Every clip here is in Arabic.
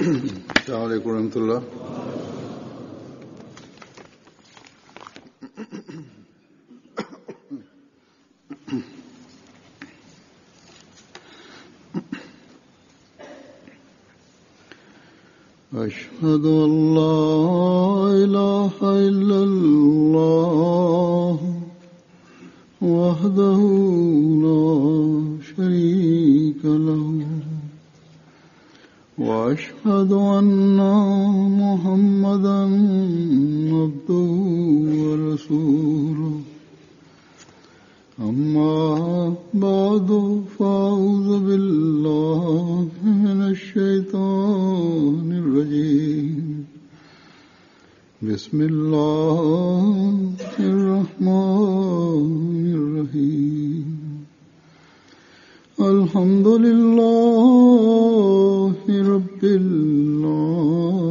السلام عليكم ورحمة الله. أشهد أن لا إله إلا الله وحده لا شريك له وأشهد أن محمدا عبده ورسوله. أما بعد فأعوذ بالله من الشيطان الرجيم. بسم الله الرحمن الرحيم. الحمد لله رب العالمين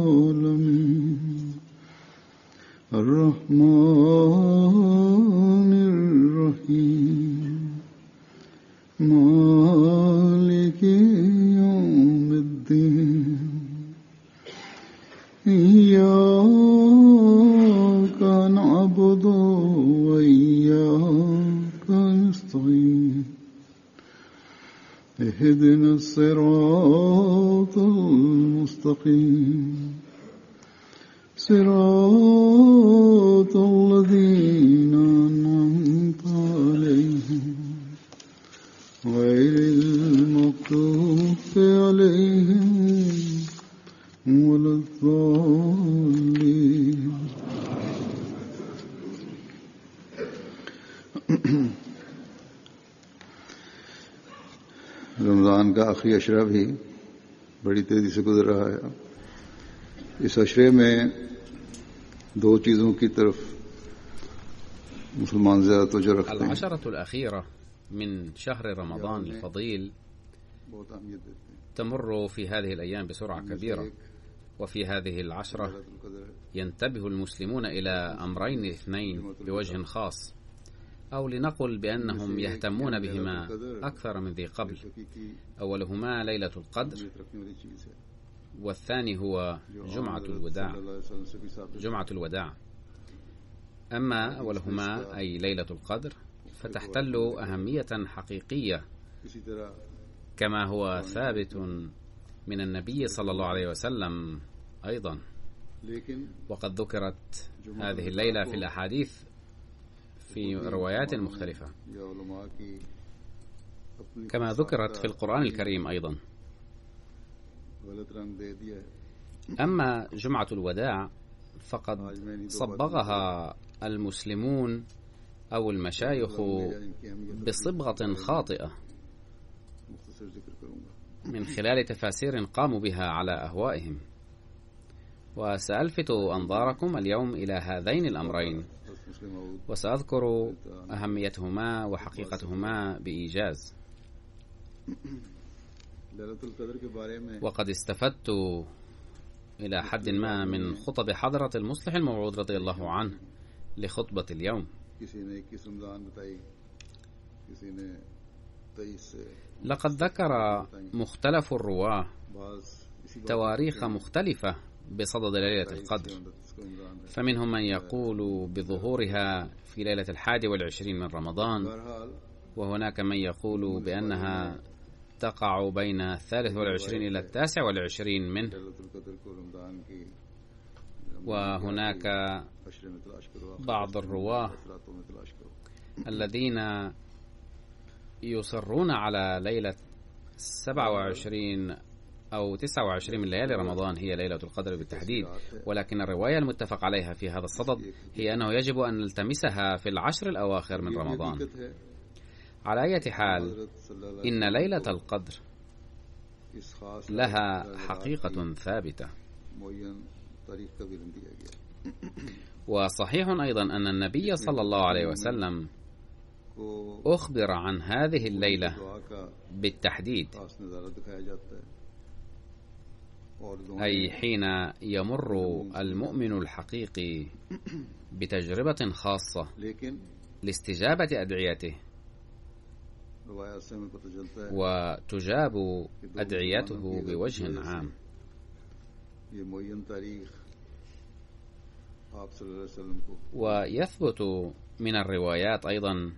الرحمن الرحيم مالك يوم الدين. إياك نعبد وإياك نستعين. اهدنا الصراط المستقيم صراط الذين أنعمت عليهم غير المغضوب عليهم ولا الضالين. रमज़ान का आखिरी अशरा भी बड़ी तेजी से गुजर रहा है. इस अशरे में दो चीज़ों की तरफ मुसलमान ज़्यादा तवज्जो रखते हैं. العشرة الأخيرة من شهر رمضان الفضيل تمر في هذه الأيام بسرعة كبيرة، وفي هذه العشرة ينتبه المسلمون إلى أمرين اثنين بوجه خاص، أو لنقل بأنهم يهتمون بهما أكثر من ذي قبل. أولهما ليلة القدر، والثاني هو جمعة الوداع. أما أولهما أي ليلة القدر فتحتل أهمية حقيقية كما هو ثابت من النبي صلى الله عليه وسلم أيضا، وقد ذكرت هذه الليلة في الأحاديث في روايات مختلفة كما ذكرت في القرآن الكريم أيضا. أما جمعة الوداع فقد صبغها المسلمون أو المشايخ بصبغة خاطئة من خلال تفاسير قاموا بها على أهوائهم، وسألفت أنظاركم اليوم إلى هذين الأمرين، وسأذكر أهميتهما وحقيقتهما بإيجاز. وقد استفدت إلى حد ما من خطب حضرة المصلح الموعود رضي الله عنه لخطبة اليوم. لقد ذكر مختلف الرواة تواريخ مختلفة بصدد ليلة القدر، فمنهم من يقول بظهورها في ليلة 21 من رمضان، وهناك من يقول بأنها تقع بين 23 إلى 29 منه، وهناك بعض الرواة الذين يصرون على ليلة 27 أو 29 من ليالي رمضان هي ليلة القدر بالتحديد، ولكن الرواية المتفق عليها في هذا الصدد هي أنه يجب أن نلتمسها في العشر الأواخر من رمضان. على أي حال، إن ليلة القدر لها حقيقة ثابتة، وصحيح أيضا أن النبي صلى الله عليه وسلم أخبر عن هذه الليلة بالتحديد، أي حين يمر المؤمن الحقيقي بتجربة خاصة لاستجابة أدعيته، وتجاب أدعيته بوجه عام. ये मुअय्यन तारीख आप सल्लल्लाहु अलैहि वसल्लम को ويثبت من الروايات أيضا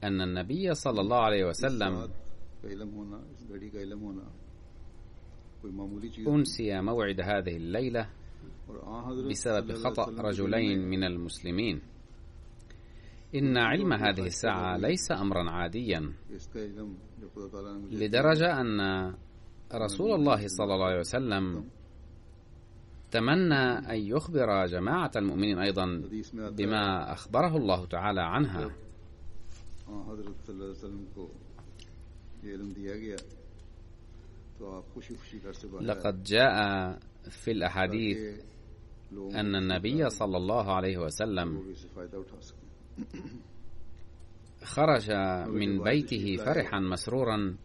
أن النبي صلى الله عليه وسلم का इल्म होना, इस घड़ी का इल्म होना कोई मामूली चीज أنسي موعد هذه الليلة और हजरत بسبب خطأ رجلين من المسلمين. إن علم هذه الساعة ليس أمرا عاديا، इसका इल्म जो खुदा ताला ने मुझे لدرجة أن رسول الله صلى الله عليه وسلم تمنى أن يخبر جماعة المؤمنين أيضا हदीस में आता है بما أخبره الله تعالى عنها. हजरत सल्लल्लाहु अलैहि वसल्लम को ये इल्म दिया गया तो आप खुशी खुशी घर से बाहर لقد جاء في الأحاديث लोग أن النبي صلى الله عليه وسلم इससे फायदा उठा सकें خرج من بيته فرحا مسرورا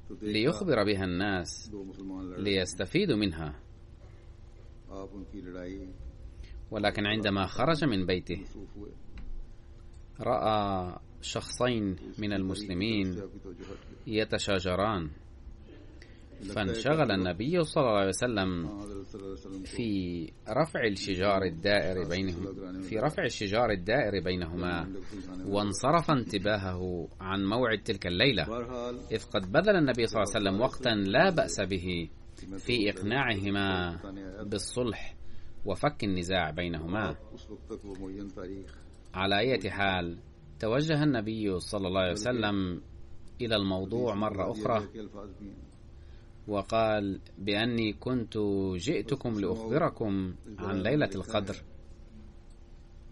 तो देखा ليخبر بها الناس दो मुसलमान लड़ ليستفيدوا منها. आप उनकी लड़ाई ولكن عندما خرج من بيته मसरूफ हुए رأى شخصين من المسلمين से आपकी तवज्जो हट गई يتشاجران، فانشغل النبي صلى الله عليه وسلم हजरत सल्लल्लाहु अलैहि वसल्लम को في رفع الشجار الدائر بينهما وانصرف انتباهه عن موعد تلك الليلة، बहरहाल إذ قد بذل النبي صلى الله عليه وسلم وقتا لا بأس به في إقناعهما بالصلح وفك النزاع بينهما. उस वक्त तक वो मुअय्यन तारीख على أي حال توجه النبي صلى الله عليه وسلم إلى الموضوع مرة أخرى के अल्फाज भी हैं وقال بأني كنت جئتكم لأخبركم عن ليلة القدر،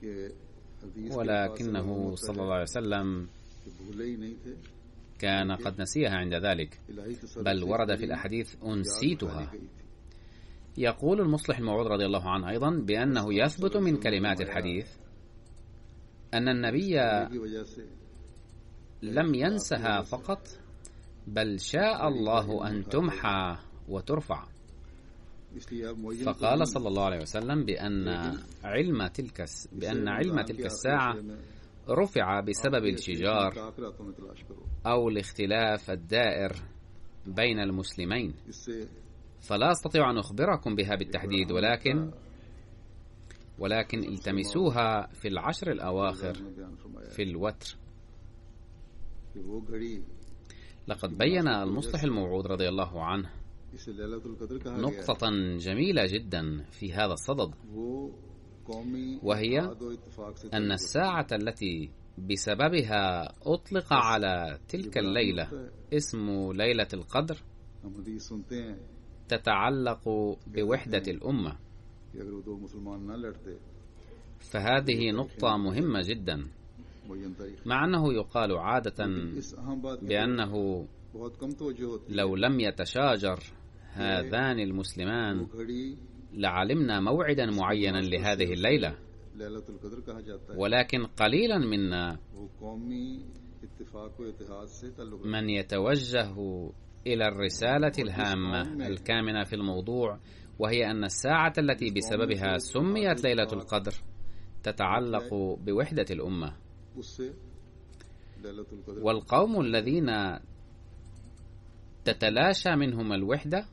कि हदीस ولكنه صلى الله عليه وسلم के भूले ही नहीं थे كان قد نسيها عند ذلك، इलाही तसल्लुत بل ورد في الأحاديث أنسيتها. يقول المصلح الموعود رضي الله عنه أيضا بأنه يثبت من كلمات الحديث أن النبي की वजह से لم ينسها فقط، بل شاء الله أن تمحى وترفع. इसलिए आप मुअय्यन فقال صلى الله عليه وسلم بأن علم تلك الساعة رفع بسبب الشجار रातों में तलाश करो أو الاختلاف الدائر بين المسلمين، इससे فلا أستطيع أن أخبركم بها بالتحديد، ولكن التمسوها في العشر الأواخر ने बयान फरमाया في الوتر. कि वो घड़ी لقد بين المصلح الموعود رضي الله عنه इसे लैलतुल कद्र कहा गया نقطة جميلة جدا في هذا الصدد، वो कौमी وهي इत्तेहाद और इत्तेफाक से أن الساعة التي بسببها أطلق على تلك الليلة اسم ليلة القدر हम हदीस सुनते हैं تتعلق بوحدة الأمة. कि अगर वो दो मुसलमान न लड़ते فهذه نقطة مهمة جدا، मुअय्यन तारीख مع أنه يقال عادة इस अहम बात की بأنه बहुत कम तवज्जो होती है لو لم يتشاجر هذان المسلمان वो घड़ी لعلمنا موعدا معينا لهذه الليلة، लैलतुल कद्र कहा जाता है ولكن قليلا منا वो कौमी इत्तेफाक और इत्तेहाद से ताल्लुक من يتوجه إلى الرسالة الهامة الكامنة في الموضوع، وهي أن الساعة التي بسببها سميت ليلة القدر تتعلق بوحدة الأمة. उससे लैलतुल कद्र والقوم الذين تتلاشى منهم الوحدة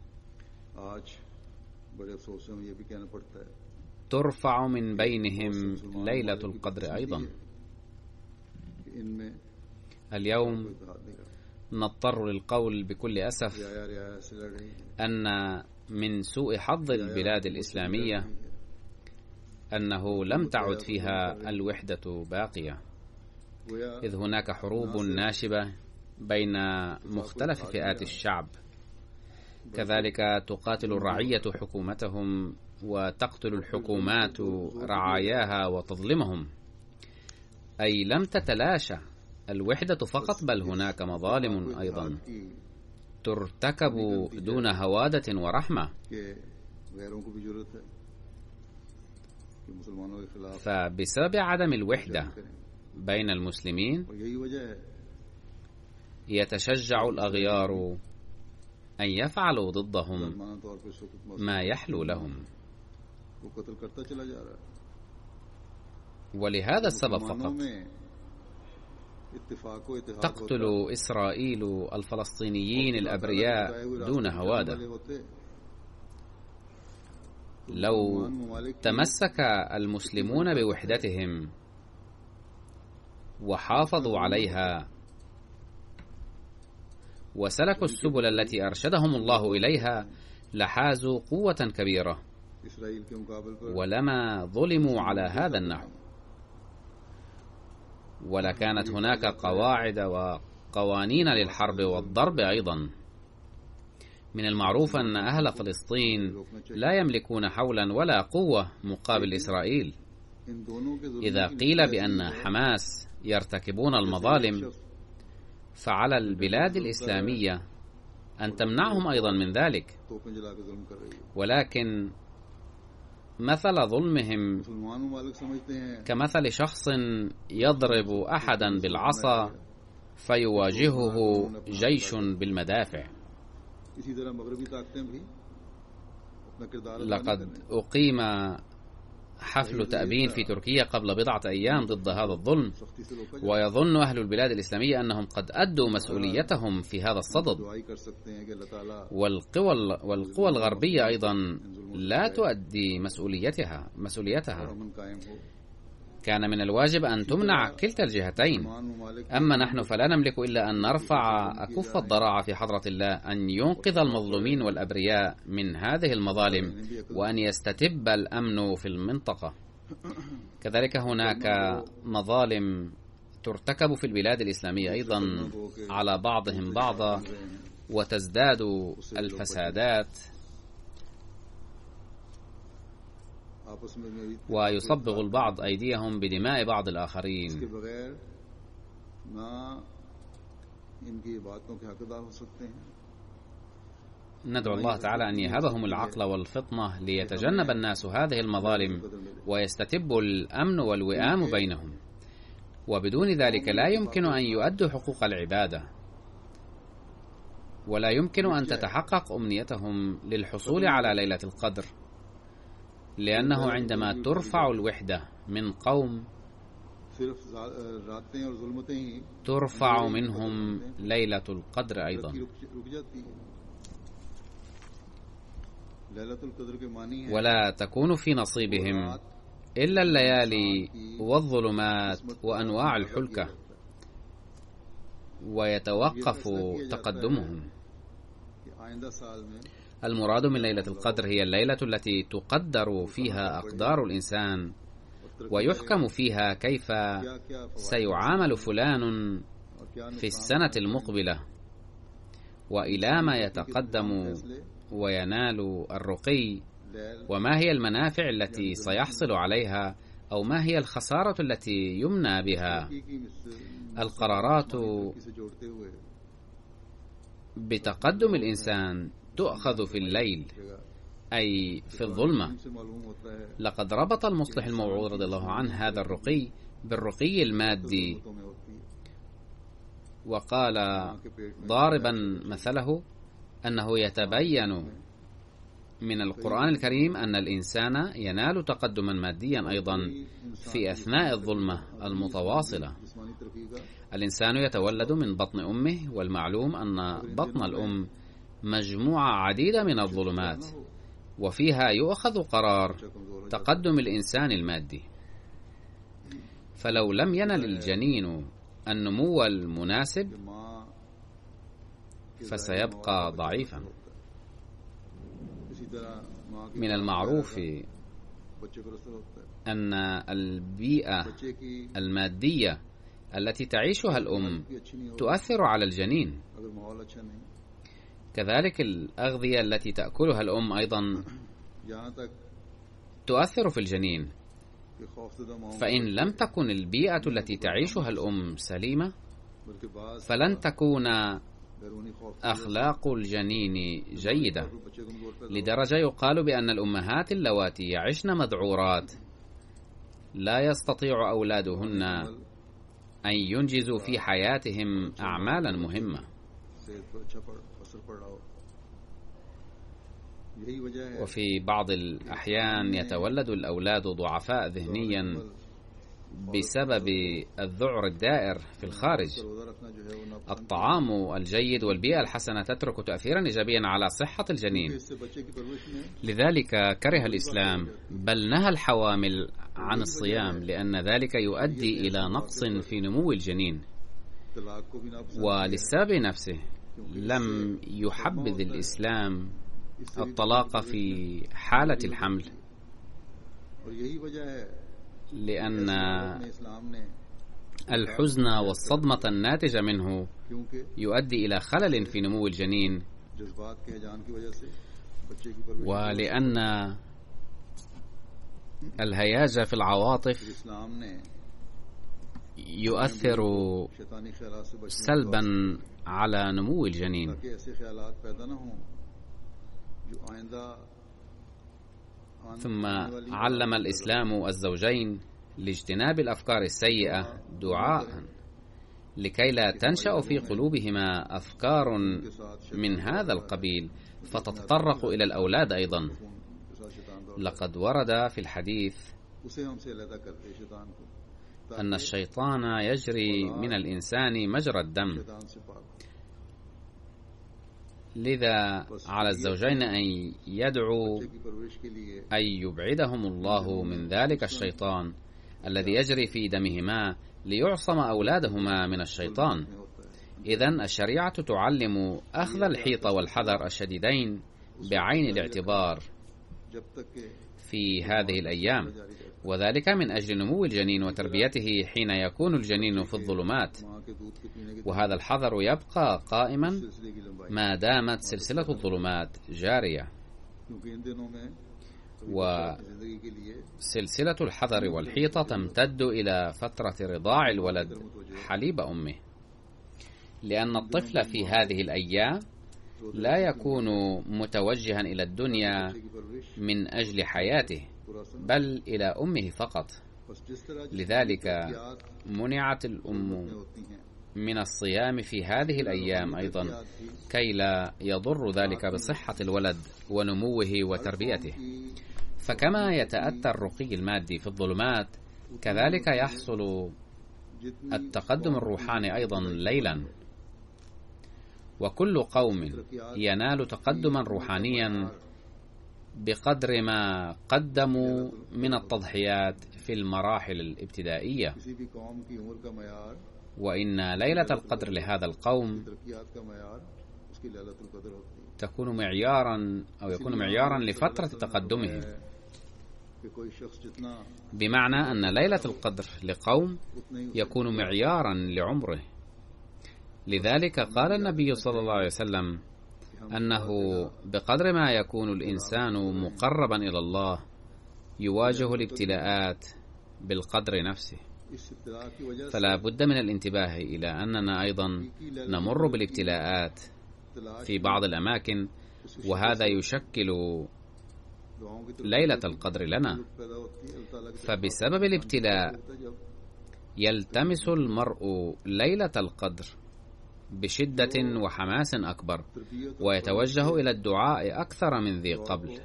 आज बड़े अफसोस से हमें ये भी कहना पड़ता है ترفع من بينهم ليلة القدر أيضا. कि इनमें اليوم इत्तेहाद नहीं रहा نضطر للقول بكل أسف रियाया से लड़ रही है أن من سوء حظ البلاد الإسلامية أنه لم تعد فيها الوحدة باقية، गोया إذ هناك حروب ناشبة بين مختلف فئات الشعب، كذلك تقاتل الرعية حكومتهم وتقتل الحكومات رعاياها وتظلمهم، أي لم تتلاشى الوحدة فقط، بل هناك مظالم أيضا ترتكب دون هوادة ورحمة. कि गैरों को भी जरूरत है कि मुसलमानों के खिलाफ فبسبب عدم الوحدة بين المسلمين और यही वजह है يتشجع الأغيار أن يفعلوا ضدهم माना तौर पर इस वक्त ما يحلو لهم. वो कत्ल करता चला जा रहा है ولهذا السبب मुसलमानों فقط में इत्तेफाक और इत्तेहाद تقتل إسرائيل الفلسطينيين الأبرياء دون هوادة، لو تمسك المسلمون بوحدتهم وحافظوا عليها وسلكوا السبل التي أرشدهم الله إليها لحازوا قوة كبيرة ولما ظلموا على هذا النحو، ولكانت هناك قواعد وقوانين للحرب والضرب أيضا. من المعروف أن أهل فلسطين لا يملكون حولا ولا قوة مقابل إسرائيل. إذا قيل بأن حماس يرتكبون المظالم فعلى البلاد الإسلامية أن تمنعهم أيضا من ذلك، ولكن مثل ظلمهم كمثل شخص يضرب أحدا بالعصا فيواجهه جيش بالمدافع. لقد أقيم حفل تأبين في تركيا قبل بضعة أيام ضد هذا الظلم، ويظن أهل البلاد الإسلامية أنهم قد أدوا مسؤوليتهم في هذا الصدد، والقوى الغربية أيضا لا تؤدي مسؤوليتها. كان من الواجب أن تمنع كلتا الجهتين. أما نحن فلا نملك إلا أن نرفع أكف الضراعة في حضرة الله أن ينقذ المظلومين والأبرياء من هذه المظالم وأن يستتب الأمن في المنطقة. كذلك هناك مظالم ترتكب في البلاد الإسلامية أيضا على بعضهم بعضا، وتزداد الفسادات ويصبغ البعض أيديهم بدماء بعض الآخرين. ندعو الله تعالى أن يهبهم العقل والفطنة ليتجنب الناس هذه المظالم ويستتب الأمن والوئام بينهم، وبدون ذلك لا يمكن أن يؤدوا حقوق العبادة، ولا يمكن أن تتحقق أمنيتهم للحصول على ليلة القدر، لأنه عندما ترفع الوحدة من قوم ترفع منهم ليلة القدر أيضا. ولا تكون في نصيبهم إلا الليالي والظلمات وأنواع الحلكة، ويتوقف تقدمهم. المراد من ليلة القدر هي الليلة التي تقدر فيها أقدار الإنسان ويحكم فيها كيف سيعامل فلان في السنة المقبلة، وإلى ما يتقدم وينال الرقي، وما هي المنافع التي سيحصل عليها أو ما هي الخسارة التي يمنى بها. القرارات بتقدم الإنسان تؤخذ في الليل، أي في الظلمة. لقد ربط المصلح الموعود رضي الله عنه هذا الرقي بالرقي المادي، وقال ضاربا مثله أنه يتبين من القرآن الكريم أن الإنسان ينال تقدما ماديا أيضا في أثناء الظلمة المتواصلة. الإنسان يتولد من بطن أمه، والمعلوم أن بطن الأم مجموعة عديدة من الظلمات، وفيها يؤخذ قرار تقدم الإنسان المادي. فلو لم ينل الجنين النمو المناسب فسيبقى ضعيفا. من المعروف أن البيئة المادية التي تعيشها الأم تؤثر على الجنين، كذلك الأغذية التي تأكلها الأم أيضا تؤثر في الجنين. فإن لم تكن البيئة التي تعيشها الأم سليمة فلن تكون أخلاق الجنين جيدة، لدرجة يقال بأن الأمهات اللواتي يعشن مذعورات لا يستطيع أولادهن أن ينجزوا في حياتهم أعمالا مهمة. وفي بعض الأحيان يتولد الأولاد ضعفاء ذهنيا بسبب الذعر الدائر في الخارج، الطعام الجيد والبيئة الحسنة تترك تأثيرا إيجابيا على صحة الجنين. لذلك كره الإسلام بل نهى الحوامل عن الصيام، لأن ذلك يؤدي إلى نقص في نمو الجنين. وللسبب نفسه لم يحبذ الإسلام الطلاق في حالة الحمل، لأن الحزن والصدمة الناتجة منه يؤدي إلى خلل في نمو الجنين، ولأن الهياج في العواطف يؤثر سلبا على نمو الجنين. ثم علم الإسلام الزوجين لاجتناب الأفكار السيئة دعاء لكي لا تنشأ في قلوبهما أفكار من هذا القبيل فتتطرق إلى الأولاد أيضا. لقد ورد في الحديث أن الشيطان يجري من الإنسان مجرى الدم، لذا على الزوجين أن يدعوا أن يبعدهم الله من ذلك الشيطان الذي يجري في دمهما ليعصم أولادهما من الشيطان. إذن الشريعة تعلم أخذ الحيطة والحذر الشديدين بعين الاعتبار في هذه الأيام، وذلك من أجل نمو الجنين وتربيته حين يكون الجنين في الظلمات. وهذا الحذر يبقى قائما ما دامت سلسلة الظلمات جارية. وسلسلة الحذر والحيطة تمتد إلى فترة رضاع الولد حليب أمه، لأن الطفل في هذه الأيام لا يكون متوجها إلى الدنيا من أجل حياته بل إلى أمه فقط. لذلك منعت الأم من الصيام في هذه الأيام أيضا كي لا يضر ذلك بصحة الولد ونموه وتربيته. فكما يتأتى الرقي المادي في الظلمات كذلك يحصل التقدم الروحاني أيضا ليلا، وكل قوم ينال تقدما روحانيا بقدر ما قدموا من التضحيات في المراحل الابتدائية. وإن ليلة القدر لهذا القوم تكون معيارا أو يكون معيارا لفترة تقدمهم، بمعنى أن ليلة القدر لقوم يكون معيارا لعمره. لذلك قال النبي صلى الله عليه وسلم أنه بقدر ما يكون الإنسان مقربا إلى الله يواجه الابتلاءات بالقدر نفسه. فلا بد من الانتباه إلى أننا أيضا نمر بالابتلاءات في بعض الأماكن، وهذا يشكل ليلة القدر لنا. فبسبب الابتلاء يلتمس المرء ليلة القدر بشدة وحماس أكبر، ويتوجه إلى الدعاء أكثر من ذي قبل.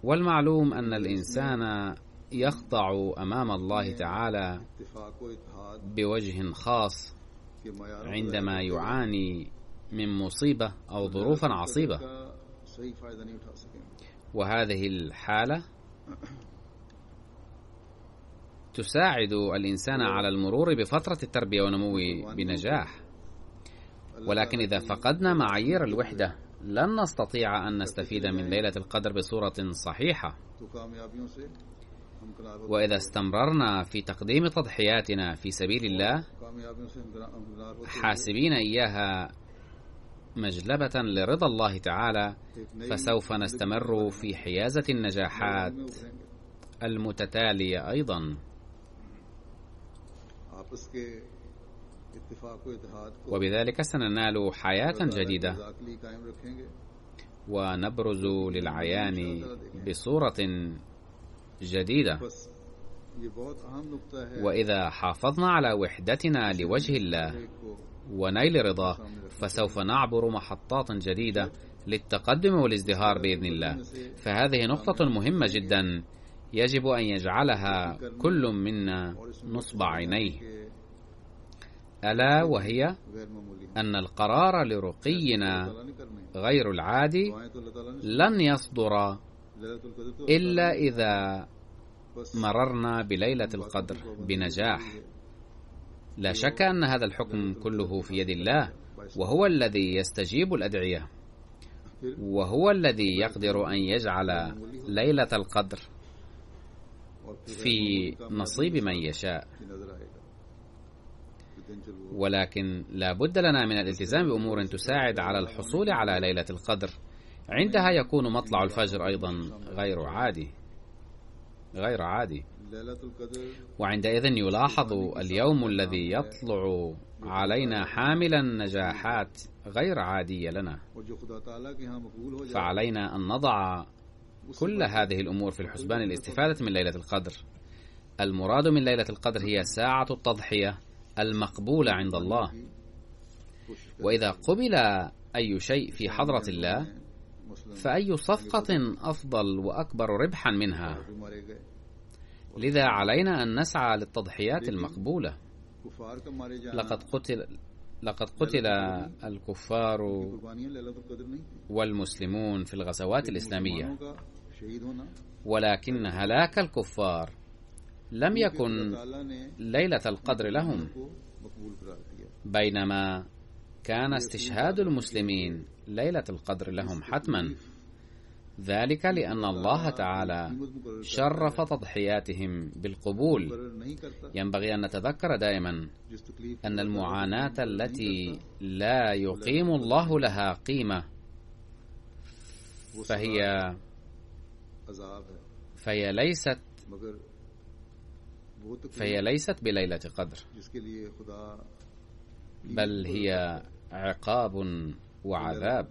والمعلوم أن الإنسان يخضع أمام الله تعالى بوجه خاص عندما يعاني من مصيبة أو ظروف عصيبة، وهذه الحالة تساعد الإنسان على المرور بفترة التربية والنمو بنجاح. ولكن إذا فقدنا معايير الوحدة لن نستطيع أن نستفيد من ليلة القدر بصورة صحيحة. وإذا استمررنا في تقديم تضحياتنا في سبيل الله حاسبين إياها مجلبة لرضا الله تعالى، فسوف نستمر في حيازة النجاحات المتتالية أيضا. وبذلك سننال حياة جديدة ونبرز للعيان بصورة جديدة. وإذا حافظنا على وحدتنا لوجه الله ونيل رضاه فسوف نعبر محطات جديدة للتقدم والازدهار بإذن الله. فهذه نقطة مهمة جدا يجب أن يجعلها كل منا نصب عينيه، ألا وهي أن القرار لرقينا غير العادي لن يصدر إلا إذا مررنا بليلة القدر بنجاح. لا شك أن هذا الحكم كله في يد الله، وهو الذي يستجيب الأدعية، وهو الذي يقدر أن يجعل ليلة القدر في نصيب من يشاء. ولكن لا بد لنا من الالتزام بأمور تساعد على الحصول على ليلة القدر. عندها يكون مطلع الفجر أيضا غير عادي، وعندئذ يلاحظ اليوم الذي يطلع علينا حاملا نجاحات غير عادية لنا. فعلينا أن نضع كل هذه الأمور في الحسبان للاستفادة من ليلة القدر. المراد من ليلة القدر هي ساعة التضحية المقبولة عند الله، وإذا قبل أي شيء في حضرة الله فأي صفقة أفضل وأكبر ربحا منها. لذا علينا أن نسعى للتضحيات المقبولة. لقد قتل الكفار والمسلمون في الغزوات الإسلامية، ولكن هلاك الكفار لم يكن ليلة القدر لهم، بينما كان استشهاد المسلمين ليلة القدر لهم حتما. ذلك لأن الله تعالى شرف تضحياتهم بالقبول. ينبغي أن نتذكر دائما أن المعاناة التي لا يقيم الله لها قيمة فهي ليست بليلة قدر، بل هي عقاب وعذاب.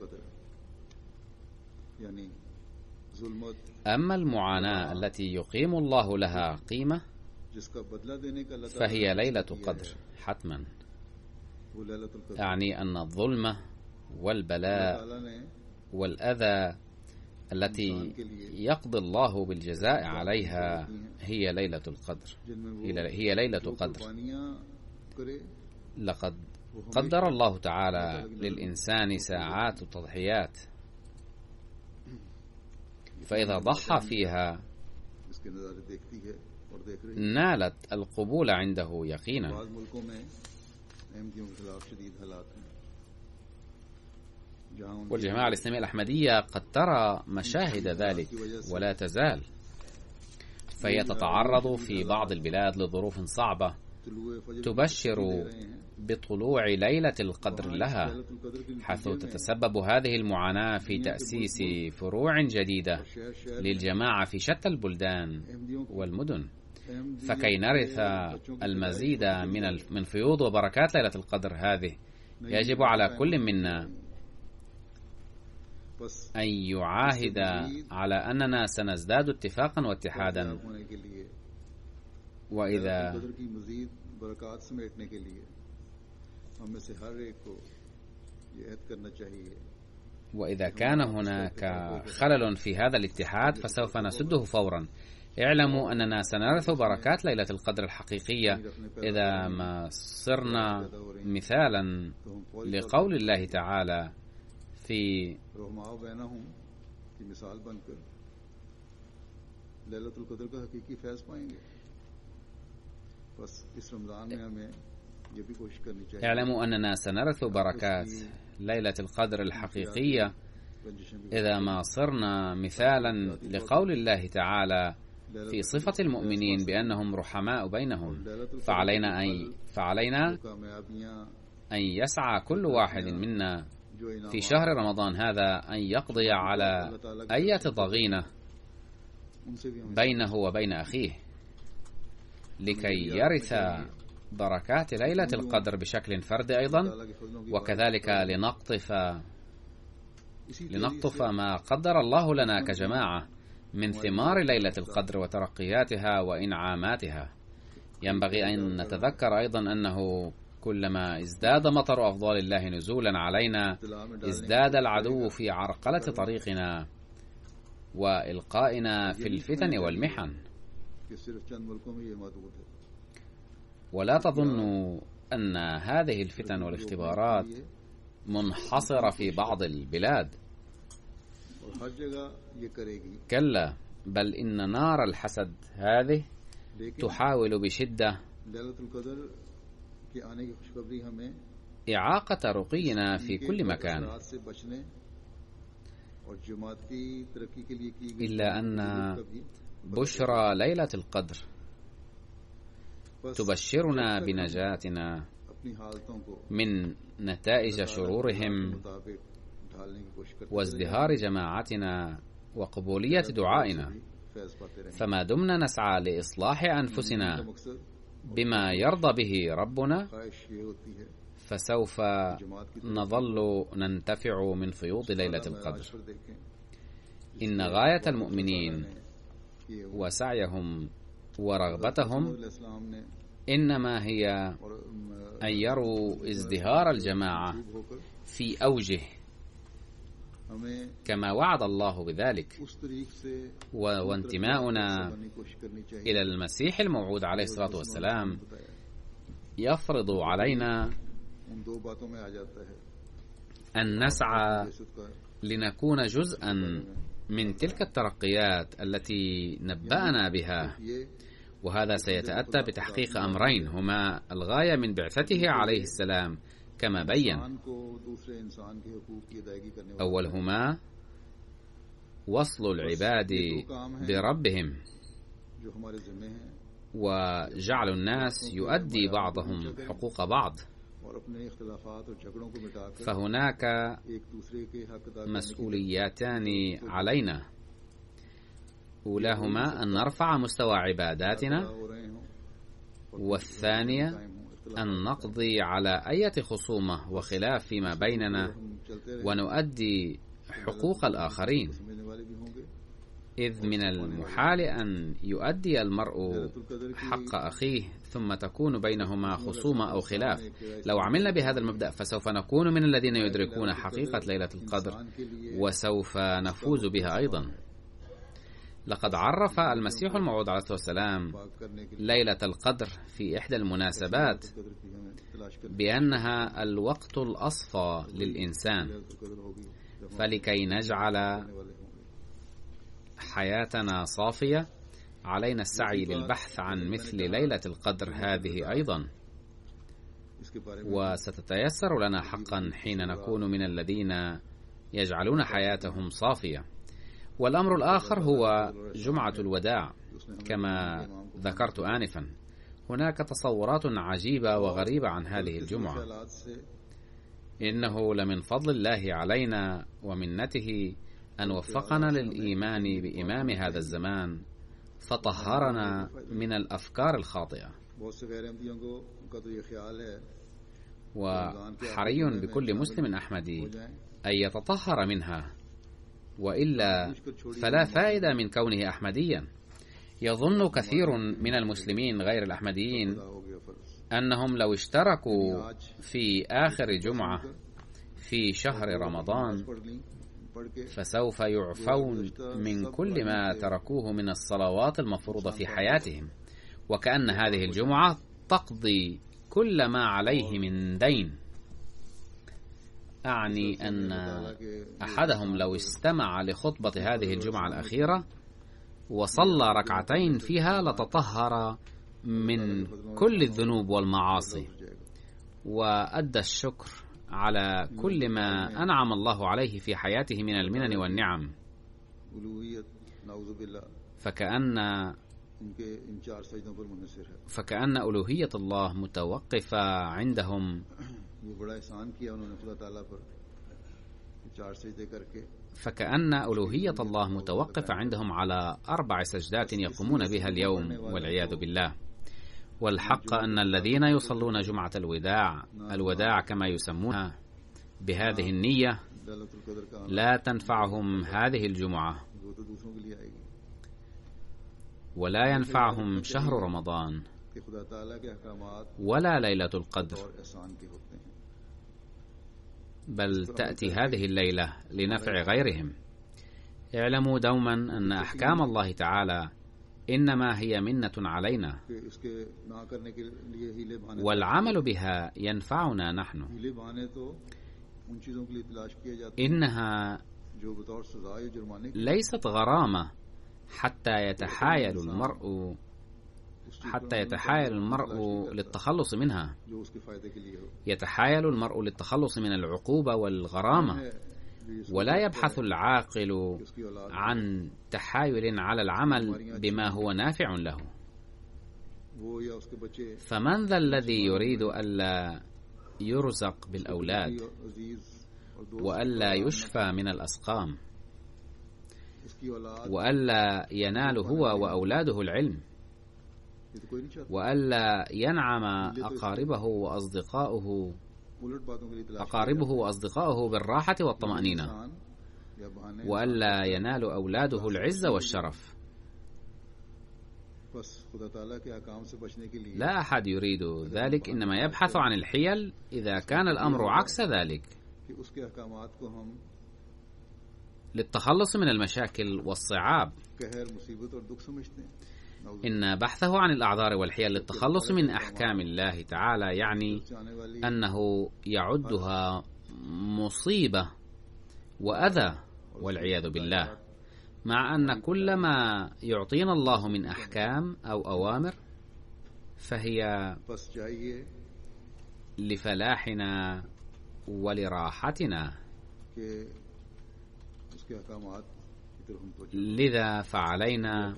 أما المعاناة التي يقيم الله لها قيمة فهي ليلة قدر حتما. يعني أن الظلم والبلاء والأذى التي يقضي الله بالجزاء عليها هي ليلة القدر. هي ليلة قدر. لقد قدر الله تعالى للإنسان ساعات التضحيات، فإذا ضحى فيها نالت القبول عنده يقينا. والجماعة الإسلامية الأحمدية قد ترى مشاهد ذلك ولا تزال، فهي تتعرض في بعض البلاد لظروف صعبة تبشر بطلوع ليلة القدر لها، حيث تتسبب هذه المعاناة في تأسيس فروع جديدة للجماعة في شتى البلدان والمدن. فكي نرث المزيد من فيوض وبركات ليلة القدر هذه، يجب على كل منا أن يعاهد على أننا سنزداد اتفاقا واتحادا، وإذا كان هناك خلل في هذا الاتحاد فسوف نسده فورا. اعلموا أننا سنرث بركات ليلة القدر الحقيقية إذا ما صرنا مثالا لقول الله تعالى في اعلموا أننا سنرث بركات ليلة القدر الحقيقية إذا ما صرنا مثالا لقول الله تعالى في صفة المؤمنين بأنهم رحماء بينهم. فعلينا أن يسعى كل واحد منا في شهر رمضان هذا أن يقضي على أي ضغينة بينه وبين أخيه لكي يرث بركات ليلة القدر بشكل فردي أيضا، وكذلك لنقطف ما قدر الله لنا كجماعة من ثمار ليلة القدر وترقياتها وإنعاماتها. ينبغي أن نتذكر أيضا أنه كلما ازداد مطر أفضال الله نزولا علينا ازداد العدو في عرقلة طريقنا وإلقائنا في الفتن والمحن. ولا تظنوا أن هذه الفتن والاختبارات منحصرة في بعض البلاد، كلا، بل إن نار الحسد هذه تحاول بشدة إعاقة رقينا في كل مكان، إلا أن بشرى ليلة القدر تبشرنا بنجاتنا من نتائج شرورهم وازدهار جماعتنا وقبولية دعائنا. فما دمنا نسعى لإصلاح أنفسنا بما يرضى به ربنا، فسوف نظل ننتفع من فيوض ليلة القدر. إن غاية المؤمنين وسعيهم ورغبتهم إنما هي أن يروا ازدهار الجماعة في أوجه كما وعد الله بذلك، وانتماؤنا إلى المسيح الموعود عليه الصلاة والسلام يفرض علينا أن نسعى لنكون جزءا من تلك الترقيات التي نبأنا بها، وهذا سيتأتى بتحقيق أمرين هما الغاية من بعثته عليه السلام كما بين، أولهما وصل العباد بربهم، وجعل الناس يؤدي بعضهم حقوق بعض. فهناك مسؤوليتان علينا، أولاهما أن نرفع مستوى عباداتنا، والثانية أن نقضي على أي خصومة وخلاف فيما بيننا ونؤدي حقوق الآخرين، إذ من المحال أن يؤدي المرء حق أخيه ثم تكون بينهما خصومة أو خلاف. لو عملنا بهذا المبدأ فسوف نكون من الذين يدركون حقيقة ليلة القدر، وسوف نفوز بها أيضا. لقد عرف المسيح الموعود عليه الصلاة والسلام ليلة القدر في إحدى المناسبات بأنها الوقت الأصفى للإنسان، فلكي نجعل حياتنا صافية علينا السعي للبحث عن مثل ليلة القدر هذه أيضا، وستتيسر لنا حقا حين نكون من الذين يجعلون حياتهم صافية. والأمر الآخر هو جمعة الوداع كما ذكرت آنفا. هناك تصورات عجيبة وغريبة عن هذه الجمعة. إنه لمن فضل الله علينا ومنته أن وفقنا للإيمان بإمام هذا الزمان فطهرنا من الأفكار الخاطئة، وحري بكل مسلم أحمدي أن يتطهر منها، وإلا فلا فائدة من كونه أحمديا. يظن كثير من المسلمين غير الأحمديين أنهم لو اشتركوا في آخر جمعة في شهر رمضان فسوف يعفون من كل ما تركوه من الصلوات المفروضة في حياتهم، وكأن هذه الجمعة تقضي كل ما عليه من دين. أعني أن أحدهم لو استمع لخطبة هذه الجمعة الأخيرة وصلى ركعتين فيها لتطهر من كل الذنوب والمعاصي، وأدى الشكر على كل ما أنعم الله عليه في حياته من المنن والنعم، فكأن ألوهية الله متوقفة عندهم، على 4 سجدات يقومون بها اليوم والعياذ بالله. والحق أن الذين يصلون جمعة الوداع كما يسمونها بهذه النية لا تنفعهم هذه الجمعة، ولا ينفعهم شهر رمضان ولا ليلة القدر، بل تأتي هذه الليلة لنفع غيرهم. اعلموا دوما أن أحكام الله تعالى إنما هي منة علينا، والعمل بها ينفعنا نحن. إنها ليست غرامة حتى يتحايل المرء للتخلص منها. يتحايل المرء للتخلص من العقوبة والغرامة، ولا يبحث العاقل عن تحايل على العمل بما هو نافع له. فمن ذا الذي يريد ألا يرزق بالأولاد، وألا يشفى من الأسقام، وألا ينال هو وأولاده العلم، وألا ينعم أقاربه وأصدقاؤه بالراحة والطمأنينة، وألا ينال أولاده العزة والشرف. لا أحد يريد ذلك، إنما يبحث عن الحيل إذا كان الأمر عكس ذلك للتخلص من المشاكل والصعاب. إن بحثه عن الأعذار والحيل للتخلص من أحكام الله تعالى يعني أنه يعدها مصيبة وأذى والعياذ بالله، مع أن كل ما يعطينا الله من أحكام أو أوامر فهي لفلاحنا ولراحتنا. لذا فعلينا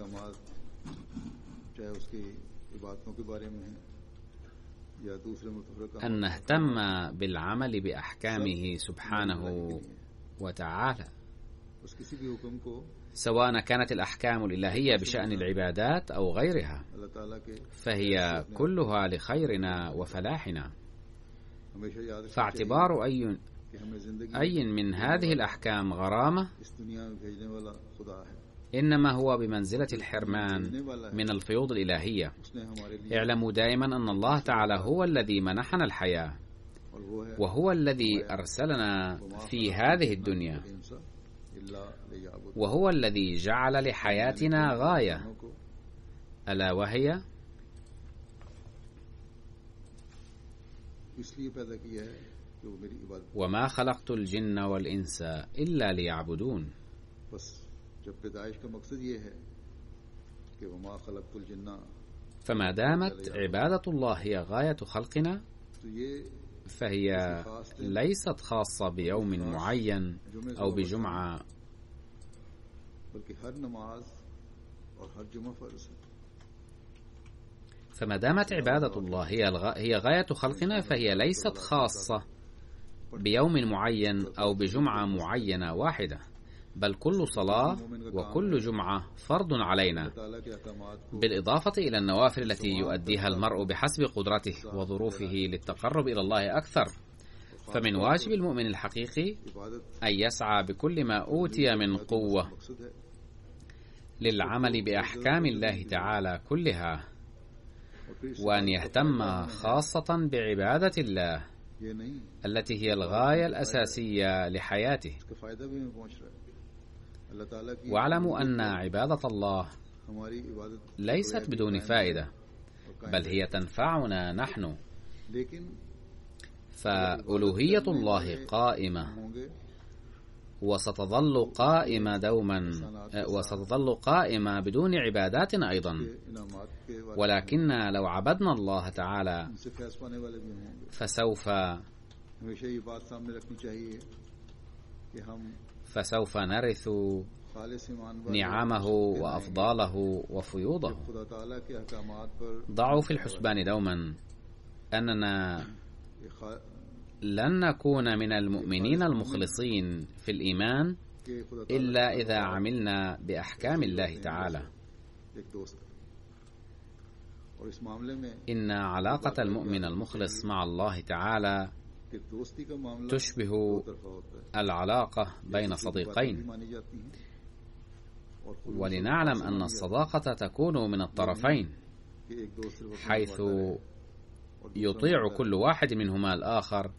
أن نهتم بالعمل بأحكامه سبحانه وتعالى، سواء كانت الأحكام الإلهية بشأن العبادات أو غيرها، فهي كلها لخيرنا وفلاحنا. فاعتبار أي من هذه الأحكام غرامة إنما هو بمنزلة الحرمان من الفيوض الإلهية. اعلموا دائما أن الله تعالى هو الذي منحنا الحياة، وهو الذي أرسلنا في هذه الدنيا، وهو الذي جعل لحياتنا غاية، ألا وهي وما خلقت الجن والإنس إلا ليعبدون. فما دامت عبادة الله هي غاية خلقنا، فهي ليست خاصة بيوم معين أو بجمعة، فما دامت عبادة الله هي غاية خلقنا، فهي ليست خاصة بيوم معين أو بجمعة معينة واحدة، بل كل صلاة وكل جمعة فرض علينا، بالإضافة إلى النوافل التي يؤديها المرء بحسب قدرته وظروفه للتقرب إلى الله أكثر. فمن واجب المؤمن الحقيقي أن يسعى بكل ما أوتي من قوة للعمل بأحكام الله تعالى كلها، وأن يهتم خاصة بعبادة الله التي هي الغاية الأساسية لحياته. واعلموا أن عبادة الله ليست بدون فائدة، بل هي تنفعنا نحن. فألوهية الله قائمة وستظل قائمة دوما، وستظل قائمة بدون عباداتنا أيضا. ولكن لو عبدنا الله تعالى فسوف نرث نعمه وأفضاله وفيوضه. ضعوا في الحسبان دوما أننا لن نكون من المؤمنين المخلصين في الإيمان إلا إذا عملنا بأحكام الله تعالى. إن علاقة المؤمن المخلص مع الله تعالى تشبه العلاقة بين صديقين، ولنعلم أن الصداقة تكون من الطرفين، حيث يطيع كل واحد منهما الآخر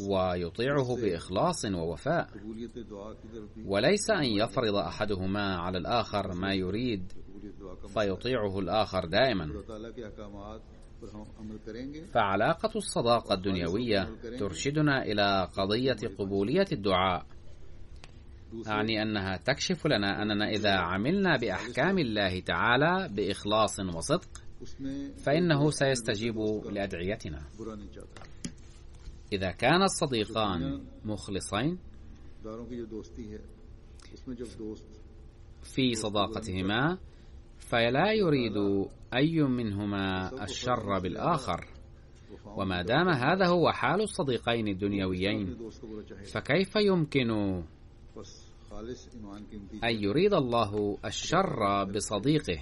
ويطيعه بإخلاص ووفاء، وليس أن يفرض أحدهما على الآخر ما يريد فيطيعه الآخر دائما. فعلاقة الصداقة الدنيوية ترشدنا إلى قضية قبولية الدعاء، أعني أنها تكشف لنا أننا إذا عملنا بأحكام الله تعالى بإخلاص وصدق فإنه سيستجيب لأدعيتنا. إذا كان الصديقان مخلصين في صداقتهما فلا يريد أي منهما الشر بالآخر، وما دام هذا هو حال الصديقين الدنيويين فكيف يمكن أن يريد الله الشر بصديقه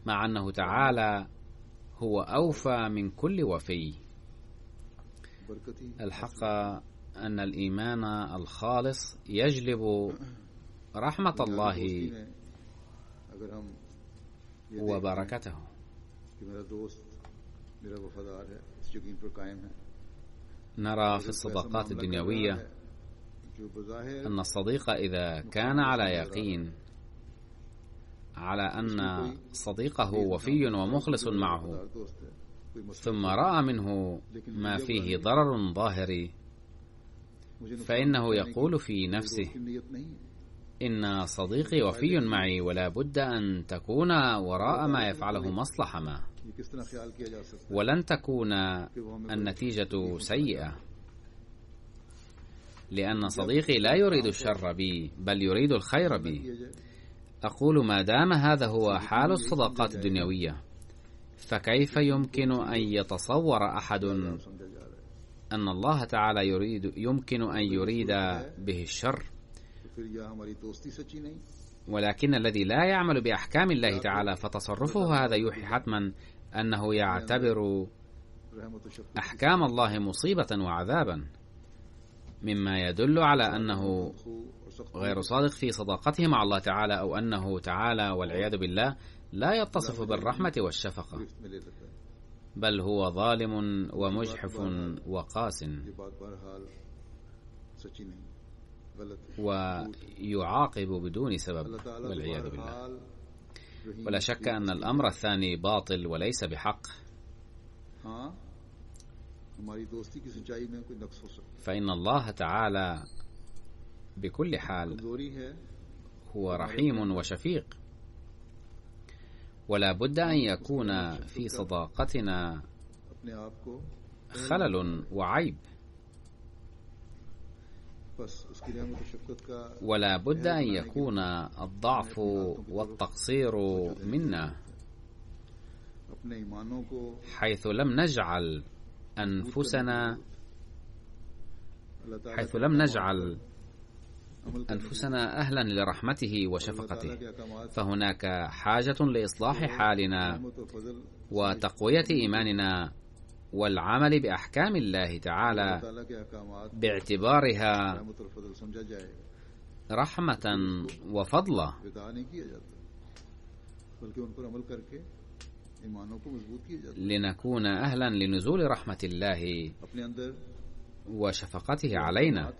مع أنه تعالى هو أوفى من كل وفي؟ الحق أن الإيمان الخالص يجلب رحمة الله وبركته. نرى في الصداقات الدنيوية أن الصديق إذا كان على يقين على أن صديقه وفي ومخلص معه ثم رأى منه ما فيه ضرر ظاهري فإنه يقول في نفسه إن صديقي وفي معي ولا بد أن تكون وراء ما يفعله مصلحة ما، ولن تكون النتيجة سيئة، لأن صديقي لا يريد الشر بي بل يريد الخير بي. أقول ما دام هذا هو حال الصداقات الدنيوية فكيف يمكن أن يتصور أحد أن الله تعالى يمكن أن يريد به الشر؟ ولكن الذي لا يعمل بأحكام الله تعالى فتصرفه هذا يوحي حتما أنه يعتبر أحكام الله مصيبة وعذابا، مما يدل على أنه غير صادق في صداقته مع الله تعالى، أو أنه تعالى والعياذ بالله لا يتصف بالرحمة والشفقة بل هو ظالم ومجحف وقاس ويعاقب بدون سبب والعياذ بالله. ولا شك أن الأمر الثاني باطل وليس بحق، فإن الله تعالى بكل حال هو رحيم وشفيق، ولا بد أن يكون في صداقتنا خلل وعيب، ولا بد أن يكون الضعف والتقصير منا، حيث لم نجعل أنفسنا أهلا لرحمته وشفقته، فهناك حاجة لإصلاح حالنا وتقوية إيماننا والعمل بأحكام الله تعالى باعتبارها رحمة وفضلا، لنكون أهلا لنزول رحمة الله وشفقته علينا.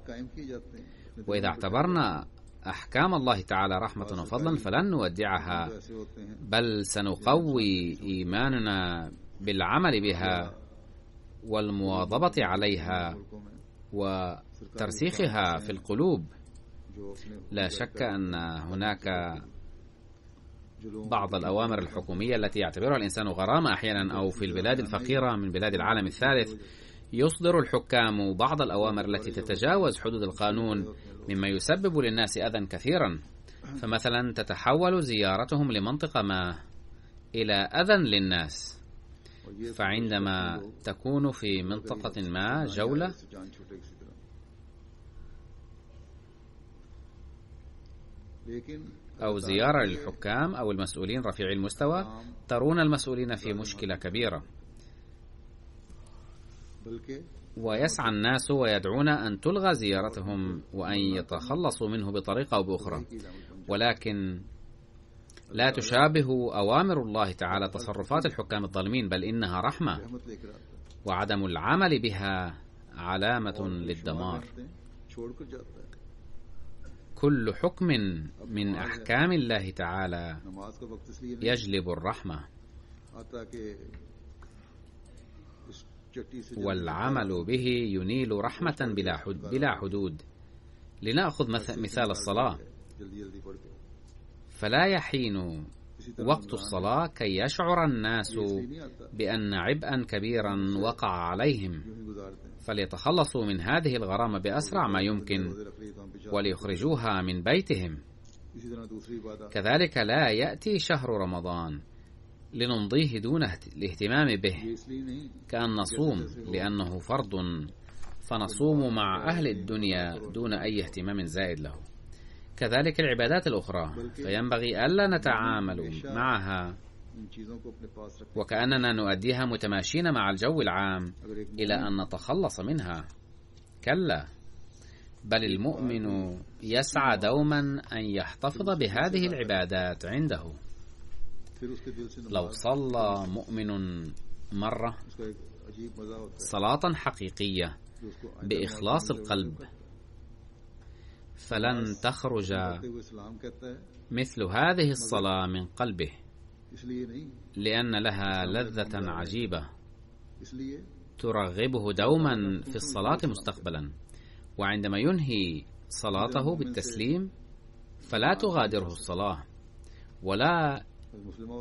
وإذا اعتبرنا أحكام الله تعالى رحمة وفضلا فلن نودعها، بل سنقوي إيماننا بالعمل بها والمواظبة عليها وترسيخها في القلوب. لا شك أن هناك بعض الأوامر الحكومية التي يعتبرها الإنسان غرامة أحيانا، أو في البلاد الفقيرة من بلاد العالم الثالث يصدر الحكام بعض الأوامر التي تتجاوز حدود القانون مما يسبب للناس أذى كثيرا، فمثلا تتحول زيارتهم لمنطقة ما إلى أذى للناس، فعندما تكون في منطقة ما جولة أو زيارة للحكام أو المسؤولين رفيعي المستوى، ترون المسؤولين في مشكلة كبيرة، ويسعى الناس ويدعون أن تلغى زيارتهم وأن يتخلصوا منه بطريقة أو بأخرى، ولكن لا تشابه أوامر الله تعالى تصرفات الحكام الظالمين، بل إنها رحمة، وعدم العمل بها علامة للدمار. كل حكم من أحكام الله تعالى يجلب الرحمة، والعمل به ينيل رحمة بلا حدود. لنأخذ مثال الصلاة، فلا يحين وقت الصلاة كي يشعر الناس بأن عبئا كبيرا وقع عليهم، فليتخلصوا من هذه الغرامة بأسرع ما يمكن وليخرجوها من بيتهم. كذلك لا يأتي شهر رمضان لنمضيه دون الاهتمام به، كأن نصوم لأنه فرض فنصوم مع أهل الدنيا دون أي اهتمام زائد له. كذلك العبادات الأخرى فينبغي ألا نتعامل معها وكأننا نؤديها متماشين مع الجو العام إلى أن نتخلص منها. كلا، بل المؤمن يسعى دوما أن يحتفظ بهذه العبادات عنده. لو صلى مؤمن مرة صلاة حقيقية بإخلاص القلب فلن تخرج مثل هذه الصلاة من قلبه، لأن لها لذة عجيبة ترغبه دوما في الصلاة مستقبلا. وعندما ينهي صلاته بالتسليم فلا تغادره الصلاة، ولا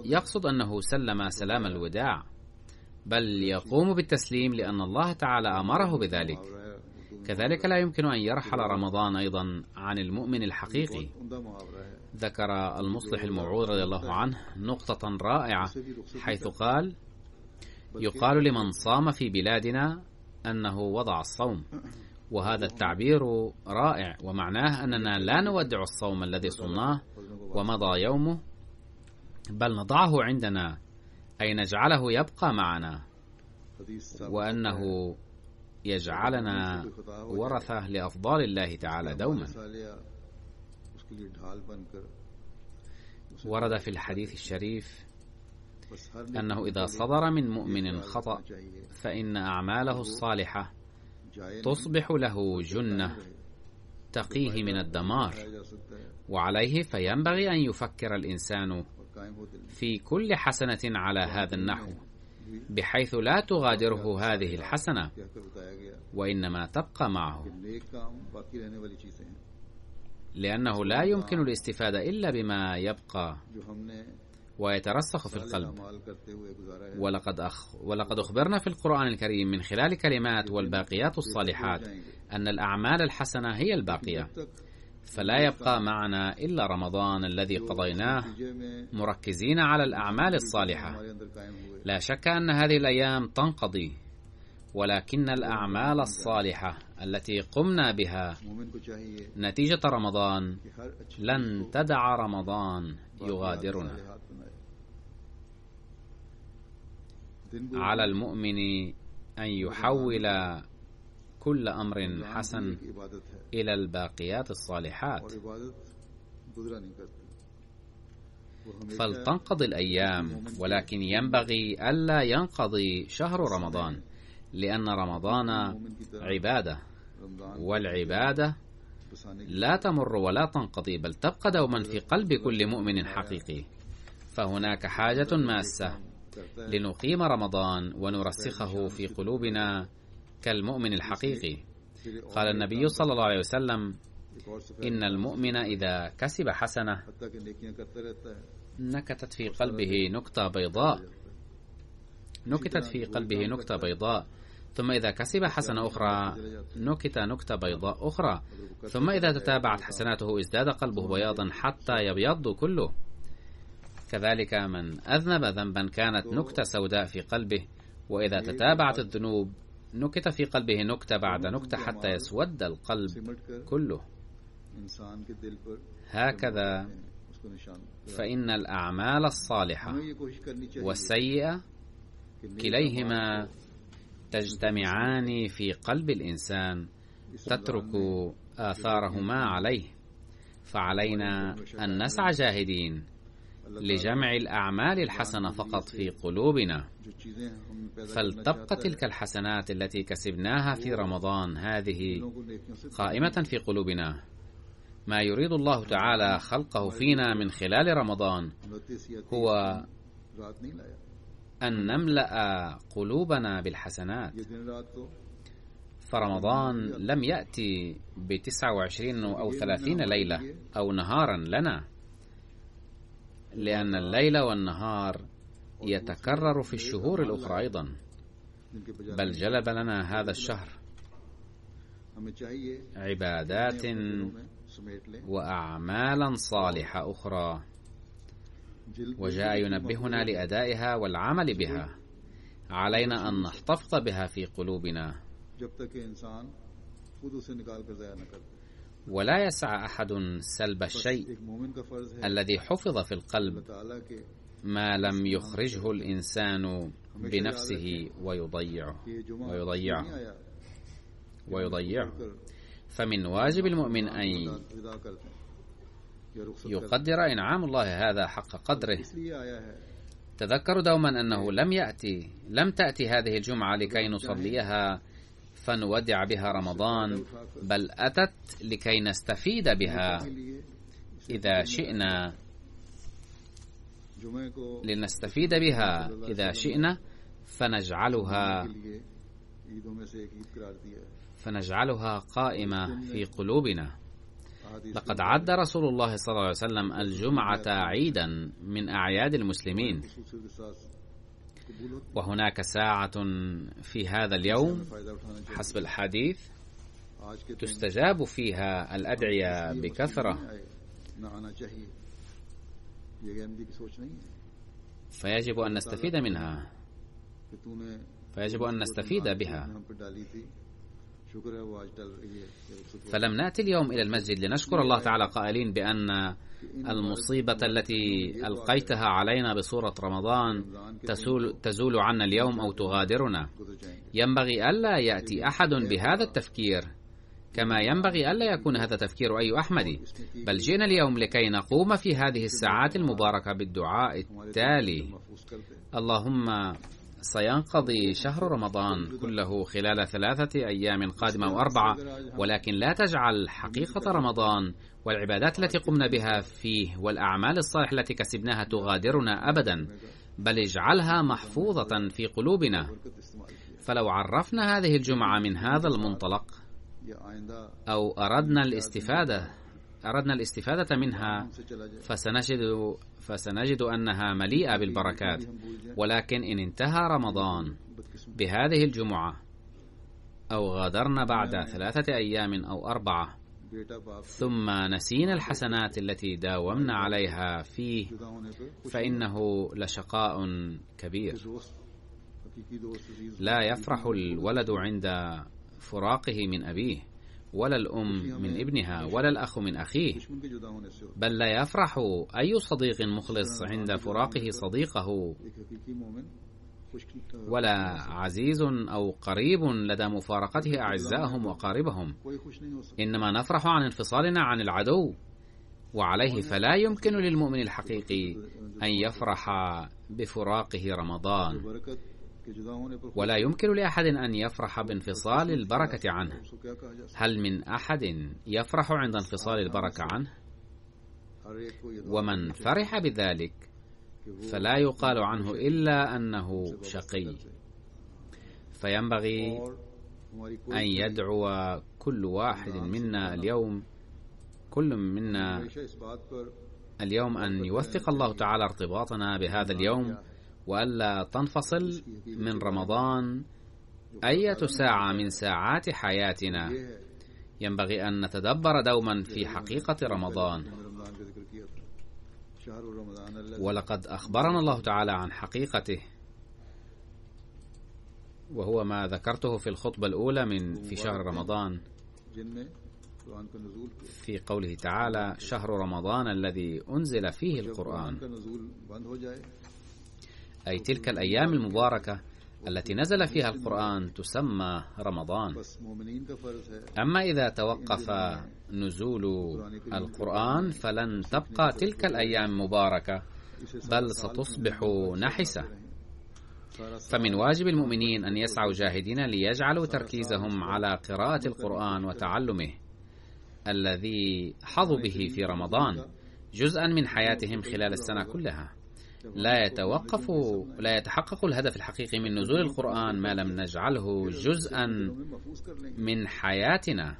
يقصد أنه سلم سلام الوداع، بل يقوم بالتسليم لأن الله تعالى أمره بذلك. كذلك لا يمكن أن يرحل رمضان أيضا عن المؤمن الحقيقي. ذكر المصلح الموعود رضي الله عنه نقطة رائعة، حيث قال: يقال لمن صام في بلادنا أنه وضع الصوم، وهذا التعبير رائع، ومعناه أننا لا نودع الصوم الذي صمناه ومضى يومه، بل نضعه عندنا، أي نجعله يبقى معنا، وأنه يجعلنا ورثة لأفضال الله تعالى دوما. ورد في الحديث الشريف أنه إذا صدر من مؤمن خطأ فإن أعماله الصالحة تصبح له جنة تقيه من الدمار، وعليه فينبغي أن يفكر الإنسان في كل حسنة على هذا النحو، بحيث لا تغادره هذه الحسنة وإنما تبقى معه، لأنه لا يمكن الاستفادة إلا بما يبقى ويترسخ في القلب. ولقد أخبرنا في القرآن الكريم من خلال كلمات والباقيات الصالحات أن الأعمال الحسنة هي الباقية، فلا يبقى معنا إلا رمضان الذي قضيناه مركزين على الأعمال الصالحة. لا شك أن هذه الأيام تنقضي، ولكن الأعمال الصالحة التي قمنا بها نتيجة رمضان لن تدع رمضان يغادرنا. على المؤمن أن يحول كل أمر حسن إلى الباقيات الصالحات، فلتنقضي الأيام، ولكن ينبغي ألا ينقضي شهر رمضان، لأن رمضان عبادة، والعبادة لا تمر ولا تنقضي، بل تبقى دوما في قلب كل مؤمن حقيقي. فهناك حاجة ماسة لنقيم رمضان ونرسخه في قلوبنا كالمؤمن الحقيقي. قال النبي صلى الله عليه وسلم: إن المؤمن إذا كسب حسنة نكتت في قلبه نكتة بيضاء، ثم إذا كسب حسنة أخرى نكت نكتة بيضاء أخرى، ثم إذا تتابعت حسناته ازداد قلبه بياضا حتى يبيض كله. كذلك من أذنب ذنبا كانت نكتة سوداء في قلبه، وإذا تتابعت الذنوب نكت في قلبه نكتة بعد نكتة حتى يسود القلب كله. هكذا فإن الأعمال الصالحة والسيئة كليهما تجتمعان في قلب الإنسان تترك آثارهما عليه، فعلينا أن نسعى جاهدين لجمع الأعمال الحسنة فقط في قلوبنا، فلتبقى تلك الحسنات التي كسبناها في رمضان هذه قائمة في قلوبنا، ما يريد الله تعالى خلقه فينا من خلال رمضان هو أن نملأ قلوبنا بالحسنات. فرمضان لم يأتي ب29 أو 30 ليلة أو نهارا لنا، لأن الليل والنهار يتكرر في الشهور الأخرى أيضا، بل جلب لنا هذا الشهر عبادات وأعمالا صالحة أخرى، وجاء ينبهنا لأدائها والعمل بها. علينا أن نحتفظ بها في قلوبنا، ولا يسعى أحد سلب الشيء الذي حفظ في القلب ما لم يخرجه الإنسان بنفسه ويضيعه. فمن واجب المؤمن أن يقدر إنعام الله هذا حق قدره. تذكروا دوما أنه لم تأتي هذه الجمعة لكي نصليها فنودع بها رمضان، بل أتت لكي نستفيد بها إذا شئنا فنجعلها قائمة في قلوبنا. لقد عد رسول الله صلى الله عليه وسلم الجمعة عيدا من أعياد المسلمين، وهناك ساعة في هذا اليوم حسب الحديث تستجاب فيها الأدعية بكثرة، فيجب أن نستفيد بها. فلم نأتي اليوم إلى المسجد لنشكر الله تعالى قائلين بأن المصيبة التي ألقيتها علينا بصورة رمضان تزول عنا اليوم أو تغادرنا. ينبغي ألا يأتي أحد بهذا التفكير، كما ينبغي ألا يكون هذا تفكير أي أحمدي، بل جئنا اليوم لكي نقوم في هذه الساعات المباركة بالدعاء التالي: اللهم سينقضي شهر رمضان كله خلال 3 أيام قادمة أو 4، ولكن لا تجعل حقيقة رمضان والعبادات التي قمنا بها فيه والأعمال الصالحة التي كسبناها تغادرنا أبدا، بل اجعلها محفوظة في قلوبنا. فلو عرفنا هذه الجمعة من هذا المنطلق أو أردنا الاستفادة منها فسنجد أنها مليئة بالبركات. ولكن إن انتهى رمضان بهذه الجمعة أو غادرنا بعد 3 أيام أو 4 ثم نسينا الحسنات التي داومنا عليها فيه، فإنه لشقاء كبير. لا يفرح الولد عند فراقه من أبيه، ولا الأم من ابنها، ولا الأخ من أخيه، بل لا يفرح أي صديق مخلص عند فراقه صديقه، ولا عزيز أو قريب لدى مفارقته أعزائهم وقاربهم، إنما نفرح عن انفصالنا عن العدو. وعليه فلا يمكن للمؤمن الحقيقي أن يفرح بفراقه رمضان، ولا يمكن لأحد أن يفرح بانفصال البركة عنه. هل من أحد يفرح عند انفصال البركة عنه؟ ومن فرح بذلك فلا يقال عنه إلا أنه شقي. فينبغي أن يدعو كل واحد منا اليوم أن يوثق الله تعالى ارتباطنا بهذا اليوم، وألا تنفصل من رمضان أي ساعة من ساعات حياتنا. ينبغي أن نتدبر دوما في حقيقة رمضان. ولقد أخبرنا الله تعالى عن حقيقته، وهو ما ذكرته في الخطبة الأولى في شهر رمضان، في قوله تعالى: شهر رمضان الذي أنزل فيه القرآن، أي تلك الأيام المباركة التي نزل فيها القرآن تسمى رمضان. أما إذا توقف نزول القرآن فلن تبقى تلك الأيام مباركة، بل ستصبح نحسة. فمن واجب المؤمنين أن يسعوا جاهدين ليجعلوا تركيزهم على قراءة القرآن وتعلمه. الذي حظوا به في رمضان جزءا من حياتهم خلال السنة كلها. لا يتحقق الهدف الحقيقي من نزول القرآن ما لم نجعله جزءا من حياتنا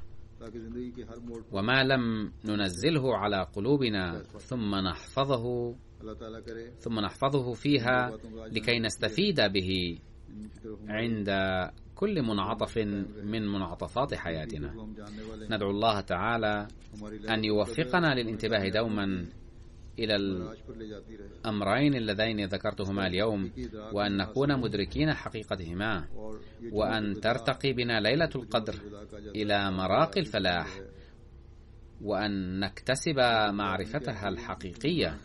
وما لم ننزله على قلوبنا ثم نحفظه فيها لكي نستفيد به عند كل منعطف من منعطفات حياتنا. ندعو الله تعالى أن يوفقنا للانتباه دوما إلى الأمرين اللذين ذكرتهما اليوم، وأن نكون مدركين حقيقتهما، وأن ترتقي بنا ليلة القدر إلى مراقي الفلاح، وأن نكتسب معرفتها الحقيقية،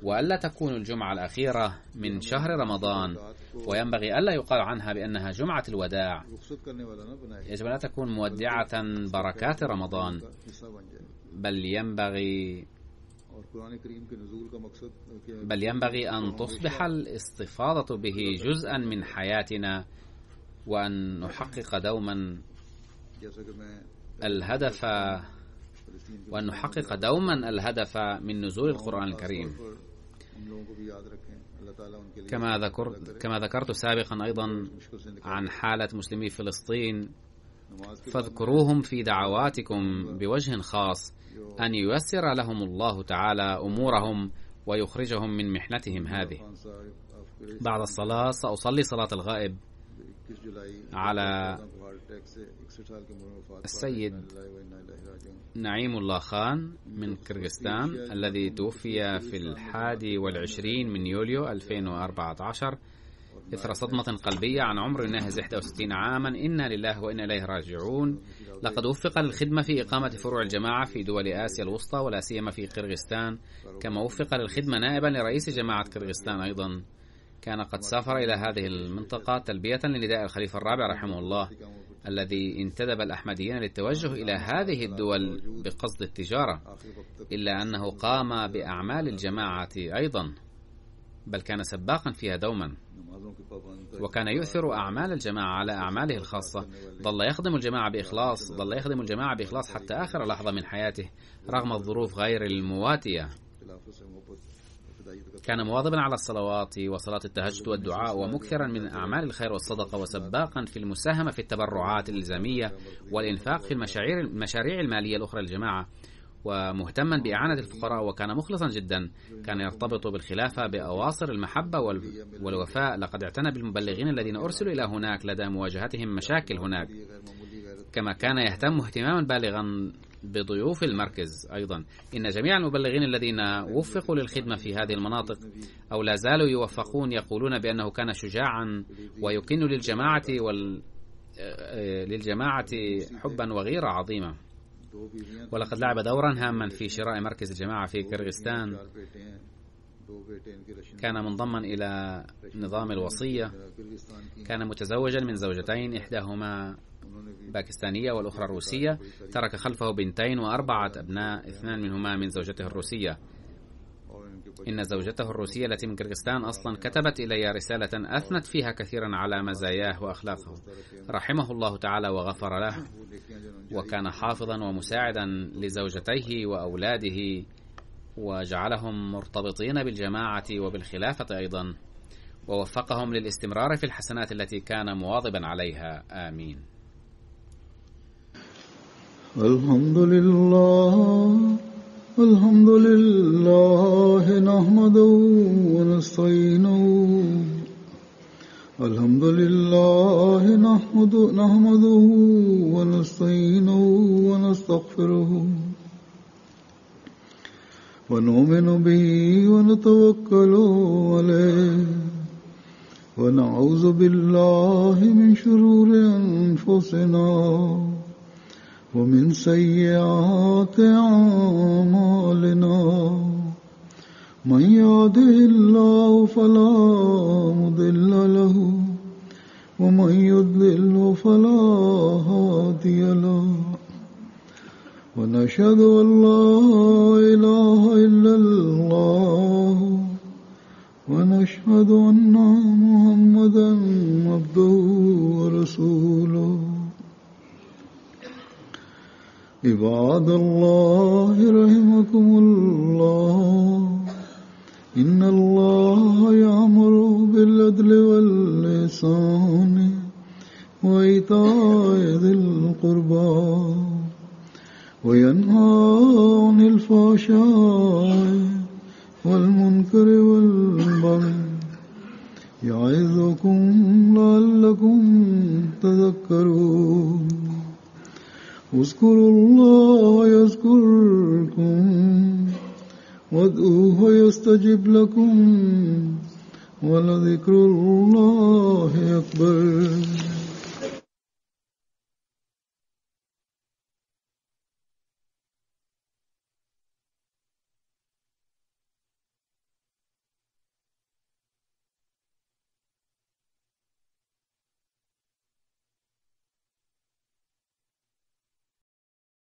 وألا تكون الجمعة الأخيرة من شهر رمضان، وينبغي ألا يقال عنها بأنها جمعة الوداع. يجب أن تكون مودعة بركات رمضان، بل ينبغي أن تصبح الاستفاضة به جزءا من حياتنا، وأن نحقق دوما الهدف من نزول القرآن الكريم. كما ذكرت سابقا أيضا عن حالة مسلمي فلسطين، فاذكروهم في دعواتكم بوجه خاص، أن ييسر لهم الله تعالى أمورهم ويخرجهم من محنتهم هذه. بعد الصلاة سأصلي صلاة الغائب على السيد نعيم الله خان من كرغستان، الذي توفي في 21 من يوليو 2014 إثر صدمة قلبية عن عمر ناهز 61 عاما. إنا لله وإنا إليه راجعون. لقد وفق للخدمة في إقامة فروع الجماعة في دول آسيا الوسطى ولا سيما في قرغستان، كما وفق للخدمة نائبا لرئيس جماعة قرغستان. أيضا كان قد سافر إلى هذه المنطقة تلبية لنداء الخليفة الرابع رحمه الله، الذي انتدب الأحمديين للتوجه إلى هذه الدول بقصد التجارة، إلا أنه قام بأعمال الجماعة أيضا، بل كان سباقا فيها دوما، وكان يؤثر أعمال الجماعة على أعماله الخاصة. ظل يخدم الجماعة بإخلاص حتى آخر لحظة من حياته رغم الظروف غير المواتية. كان مواظبا على الصلوات وصلاة التهجد والدعاء، ومكثرا من أعمال الخير والصدقة، وسباقا في المساهمة في التبرعات الإلزامية والإنفاق في المشاريع المالية الأخرى للجماعة، ومهتما بإعانة الفقراء، وكان مخلصا جدا. كان يرتبط بالخلافة بأواصر المحبة والوفاء. لقد اعتنى بالمبلغين الذين أرسلوا إلى هناك لدى مواجهتهم مشاكل هناك، كما كان يهتم اهتماما بالغا بضيوف المركز. أيضا إن جميع المبلغين الذين وفقوا للخدمة في هذه المناطق أو لا زالوا يوفقون يقولون بأنه كان شجاعا ويكن للجماعة حبا وغيرة عظيمة. ولقد لعب دورا هاما في شراء مركز الجماعة في كرغستان. كان منضما إلى نظام الوصية. كان متزوجا من زوجتين، إحداهما باكستانية والأخرى روسية. ترك خلفه بنتين و4 أبناء، 2 منهما من زوجته الروسية. إن زوجته الروسية التي من كرغستان أصلا كتبت إلي رسالة أثنت فيها كثيرا على مزاياه وأخلاقه، رحمه الله تعالى وغفر له، وكان حافظا ومساعدا لزوجتيه وأولاده، وجعلهم مرتبطين بالجماعة وبالخلافة أيضا، ووفقهم للاستمرار في الحسنات التي كان مواظبا عليها. آمين. الحمد لله نحمده ونستعينه ونستغفره ونؤمن به ونتوكل عليه ونعوذ بالله من شرور أنفسنا ومن سيئات أعمالنا. من يهده الله فلا مضل له ومن يضلل فلا هادي له. ونشهد أن لا إله إلا الله ونشهد أن محمدا عبده ورسوله. عباد الله رحمكم الله إن الله يأمر بالعدل والإحسان وإيتاء ذي القربى وينهى عن الفحشاء والمنكر والبغي يعظكم لعلكم تذكرون اذكروا الله يذكركم وادعوه يستجب لكم ولذكر الله أكبر